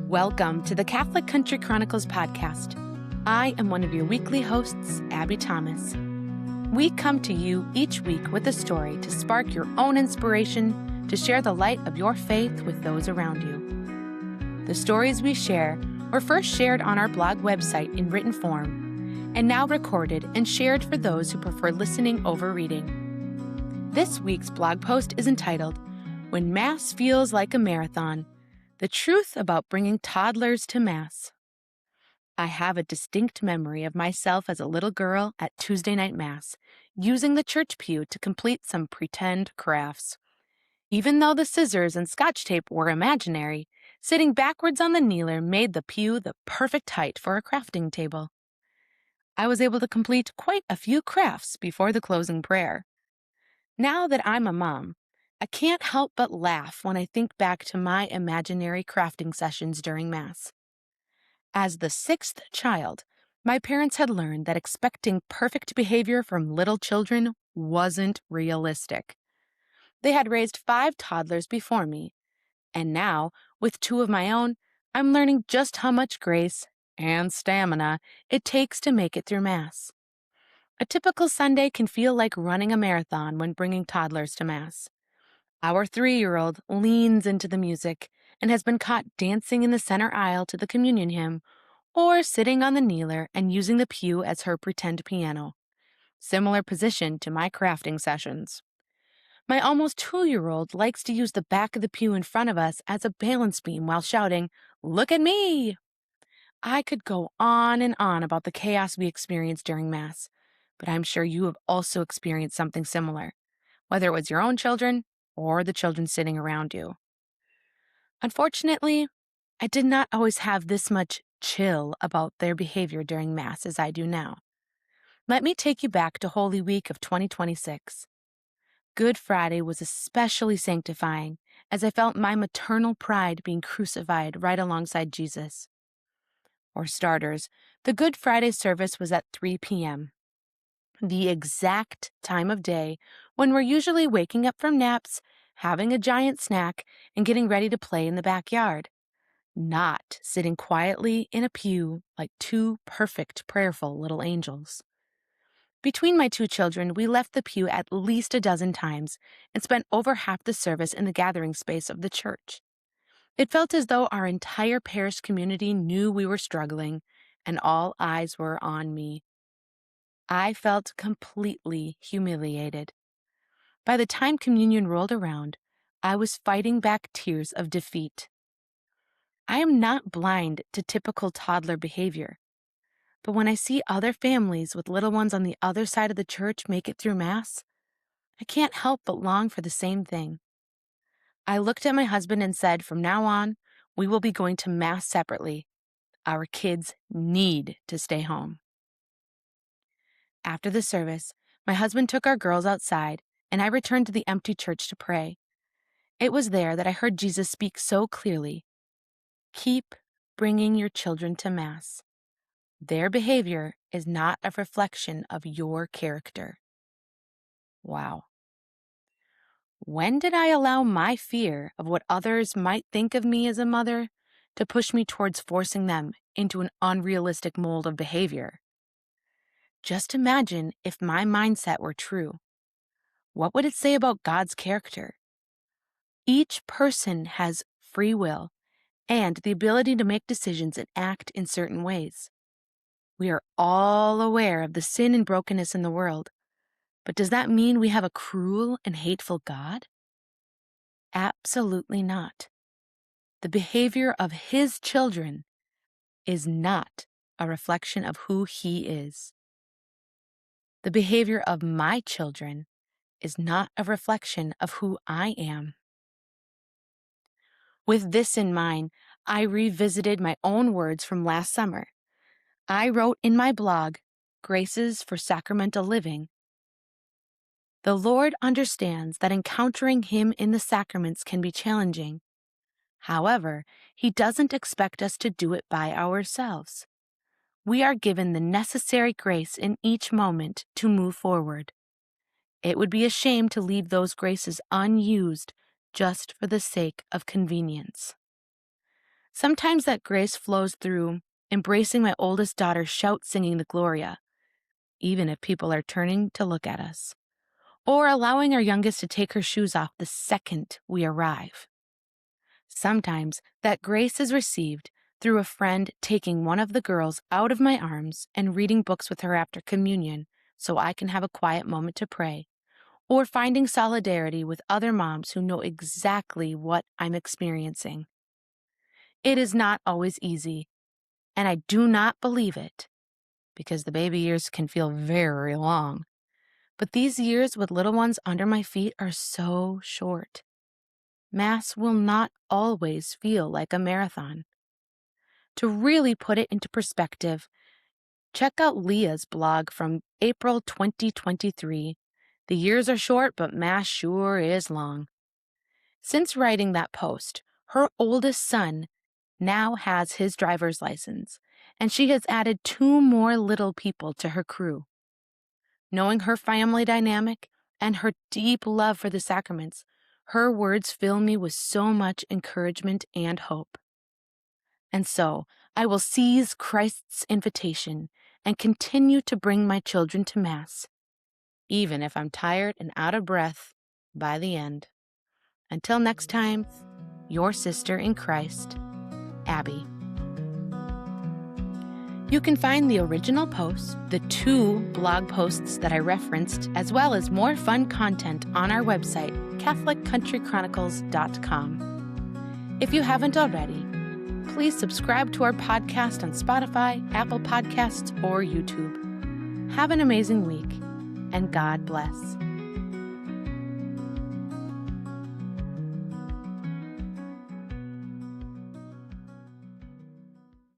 Welcome to the Catholic Country Chronicles podcast. I am one of your weekly hosts, Abby Thomas. We come to you each week with a story to spark your own inspiration to share the light of your faith with those around you. The stories we share were first shared on our blog website in written form and now recorded and shared for those who prefer listening over reading. This week's blog post is entitled, When Mass Feels Like a Marathon, The Truth About Bringing Toddlers to Mass. I have a distinct memory of myself as a little girl at Tuesday night Mass, using the church pew to complete some pretend crafts. Even though the scissors and scotch tape were imaginary, sitting backwards on the kneeler made the pew the perfect height for a crafting table. I was able to complete quite a few crafts before the closing prayer. Now that I'm a mom, I can't help but laugh when I think back to my imaginary crafting sessions during Mass. As the sixth child, my parents had learned that expecting perfect behavior from little children wasn't realistic. They had raised 5 toddlers before me, and now, with 2 of my own, I'm learning just how much grace and stamina it takes to make it through Mass. A typical Sunday can feel like running a marathon when bringing toddlers to Mass. Our 3-year-old leans into the music and has been caught dancing in the center aisle to the communion hymn or sitting on the kneeler and using the pew as her pretend piano. Similar position to my crafting sessions. My almost 2-year-old likes to use the back of the pew in front of us as a balance beam while shouting, "Look at me!" I could go on and on about the chaos we experience during Mass, but I'm sure you have also experienced something similar, whether it was your own children or the children sitting around you. Unfortunately, I did not always have this much chill about their behavior during Mass as I do now. Let me take you back to Holy Week of 2026. Good Friday was especially sanctifying as I felt my maternal pride being crucified right alongside Jesus. For starters, the Good Friday service was at 3 p.m., the exact time of day when we're usually waking up from naps, having a giant snack, and getting ready to play in the backyard, not sitting quietly in a pew like 2 perfect, prayerful little angels. Between my 2 children, we left the pew at least a dozen times and spent over half the service in the gathering space of the church. It felt as though our entire parish community knew we were struggling, and all eyes were on me. I felt completely humiliated. By the time communion rolled around, I was fighting back tears of defeat. I am not blind to typical toddler behavior, but when I see other families with little ones on the other side of the church make it through Mass, I can't help but long for the same thing. I looked at my husband and said, from now on, we will be going to Mass separately. Our kids need to stay home. After the service, my husband took our girls outside, and I returned to the empty church to pray. It was there that I heard Jesus speak so clearly. Keep bringing your children to Mass. Their behavior is not a reflection of your character. Wow. When did I allow my fear of what others might think of me as a mother to push me towards forcing them into an unrealistic mold of behavior? Just imagine if my mindset were true. What would it say about God's character? Each person has free will and the ability to make decisions and act in certain ways. We are all aware of the sin and brokenness in the world, but does that mean we have a cruel and hateful God? Absolutely not. The behavior of His children is not a reflection of who He is. The behavior of my children is not a reflection of who I am. With this in mind, I revisited my own words from last summer. I wrote in my blog, Graces for Sacramental Living, the Lord understands that encountering Him in the sacraments can be challenging. However, He doesn't expect us to do it by ourselves. We are given the necessary grace in each moment to move forward. It would be a shame to leave those graces unused just for the sake of convenience. Sometimes that grace flows through embracing my oldest daughter's shout singing the Gloria, even if people are turning to look at us, or allowing our youngest to take her shoes off the second we arrive. Sometimes that grace is received through a friend taking one of the girls out of my arms and reading books with her after communion so I can have a quiet moment to pray, or finding solidarity with other moms who know exactly what I'm experiencing. It is not always easy, and I do not believe it, because the baby years can feel very long. But these years with little ones under my feet are so short. Mass will not always feel like a marathon. To really put it into perspective, check out Leah's blog from April 2023. The years are short, but Mass sure is long. Since writing that post, her oldest son now has his driver's license, and she has added 2 more little people to her crew. Knowing her family dynamic and her deep love for the sacraments, her words fill me with so much encouragement and hope. And so, I will seize Christ's invitation and continue to bring my children to Mass, even if I'm tired and out of breath by the end. Until next time, your sister in Christ, Abby. You can find the original post, the 2 blog posts that I referenced, as well as more fun content on our website, CatholicCountryChronicles.com. If you haven't already, please subscribe to our podcast on Spotify, Apple Podcasts, or YouTube. Have an amazing week, and God bless.